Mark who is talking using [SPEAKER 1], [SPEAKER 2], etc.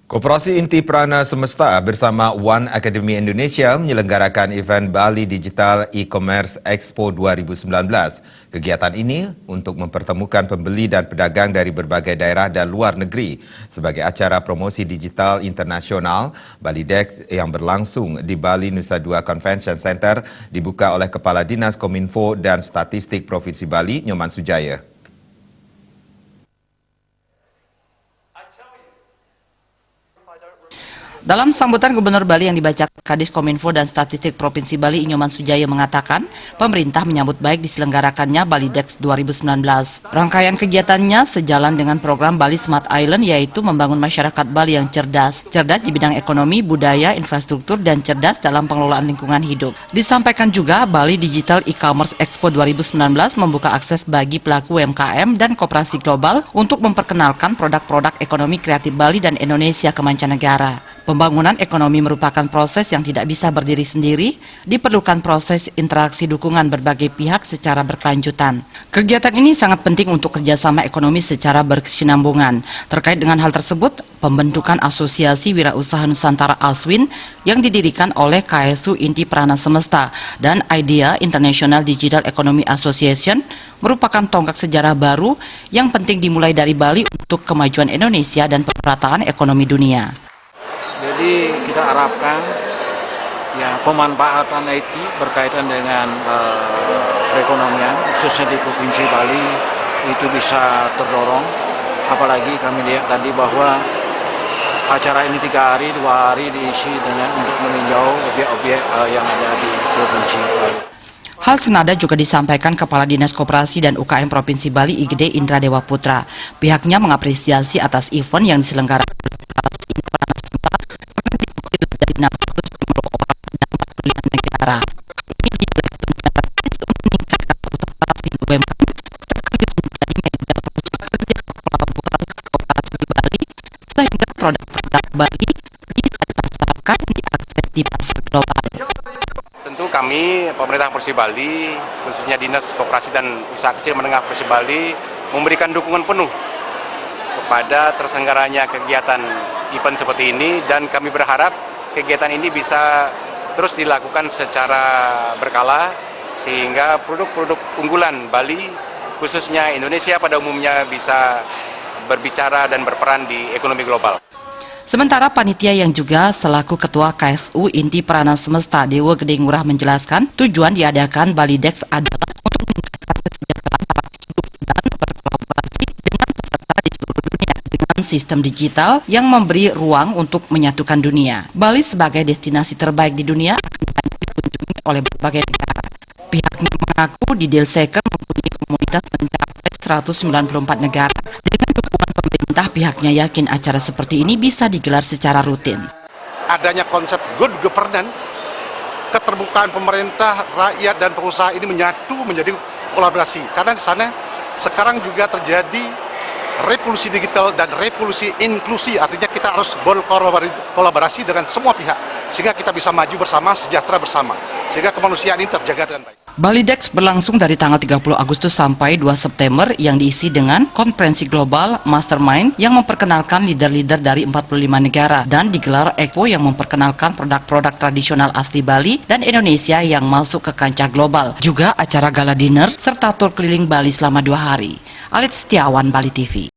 [SPEAKER 1] Koperasi Inti Prana Semesta bersama One Academy Indonesia menyelenggarakan event Bali Digital E-Commerce Expo 2019. Kegiatan ini untuk mempertemukan pembeli dan pedagang dari berbagai daerah dan luar negeri. Sebagai acara promosi digital internasional, Bali Dex yang berlangsung di Bali Nusa Dua Convention Center dibuka oleh Kepala Dinas Kominfo dan Statistik Provinsi Bali, Nyoman Sujaya.
[SPEAKER 2] Dalam sambutan Gubernur Bali yang dibacakan Kadis Kominfo dan Statistik Provinsi Bali, Nyoman Sujaya mengatakan, pemerintah menyambut baik diselenggarakannya Bali Dex 2019. Rangkaian kegiatannya sejalan dengan program Bali Smart Island, yaitu membangun masyarakat Bali yang cerdas di bidang ekonomi, budaya, infrastruktur, dan cerdas dalam pengelolaan lingkungan hidup. Disampaikan juga, Bali Digital E-Commerce Expo 2019 membuka akses bagi pelaku UMKM dan koperasi global untuk memperkenalkan produk-produk ekonomi kreatif Bali dan Indonesia ke mancanegara. Pembangunan ekonomi merupakan proses yang tidak bisa berdiri sendiri, diperlukan proses interaksi dukungan berbagai pihak secara berkelanjutan. Kegiatan ini sangat penting untuk kerjasama ekonomi secara berkesinambungan. Terkait dengan hal tersebut, pembentukan Asosiasi Wirausaha Nusantara ASWIN yang didirikan oleh KSU Inti Prana Semesta dan IDEA International Digital Economy Association merupakan tonggak sejarah baru yang penting dimulai dari Bali untuk kemajuan Indonesia dan pemerataan ekonomi dunia.
[SPEAKER 3] Jadi kita harapkan ya pemanfaatan IT berkaitan dengan perekonomian khususnya di Provinsi Bali itu bisa terdorong. Apalagi kami lihat tadi bahwa acara ini 3 hari, 2 hari diisi dengan untuk meninjau objek-objek yang ada di Provinsi Bali.
[SPEAKER 2] Hal senada juga disampaikan Kepala Dinas Koperasi dan UKM Provinsi Bali IGD Indra Dewa Putra. Pihaknya mengapresiasi atas event yang diselenggarakan dari 650 orang dan 45 negara. Ini dilakukan meningkatkan partisipasi UMKM sekaligus menjadi media proses kolaborasi koperasi di Bali sehingga produk-produk Bali bisa dipasarkan diakses di pasar global.
[SPEAKER 4] Tentu kami, pemerintah Provinsi Bali, khususnya Dinas Koperasi dan Usaha Kecil Menengah Provinsi Bali, memberikan dukungan penuh kepada terselenggaranya kegiatan event seperti ini, dan kami berharap kegiatan ini bisa terus dilakukan secara berkala sehingga produk-produk unggulan Bali, khususnya Indonesia pada umumnya, bisa berbicara dan berperan di ekonomi global.
[SPEAKER 2] Sementara panitia yang juga selaku Ketua KSU Inti Prana Semesta Dewa Gede Ngurah menjelaskan tujuan diadakan Bali Dex adalah untuk meningkatkan kesejahteraan taraf hidup dan berkolaborasi dengan peserta di seluruh dunia dengan sistem digital yang memberi ruang untuk menyatukan dunia. Bali sebagai destinasi terbaik di dunia akan banyak dikunjungi oleh berbagai negara. Pihaknya mengaku di Dealseeker mempunyai komunitas mencapai 194 negara. Dengan dukungan pemerintah, pihaknya yakin acara seperti ini bisa digelar secara rutin.
[SPEAKER 5] Adanya konsep good governance, keterbukaan pemerintah, rakyat, dan pengusaha ini menyatu menjadi kolaborasi. Karena di sana sekarang juga terjadi revolusi digital dan revolusi inklusi, artinya kita harus berkolaborasi dengan semua pihak, sehingga kita bisa maju bersama, sejahtera bersama, sehingga kemanusiaan ini terjaga dengan baik.
[SPEAKER 2] Bali Dex berlangsung dari tanggal 30 Agustus sampai 2 September yang diisi dengan konferensi global Mastermind yang memperkenalkan leader-leader dari 45 negara dan digelar Expo yang memperkenalkan produk-produk tradisional asli Bali dan Indonesia yang masuk ke kancah global. Juga acara gala dinner serta tur keliling Bali selama 2 hari. Alit Setiawan, Bali TV.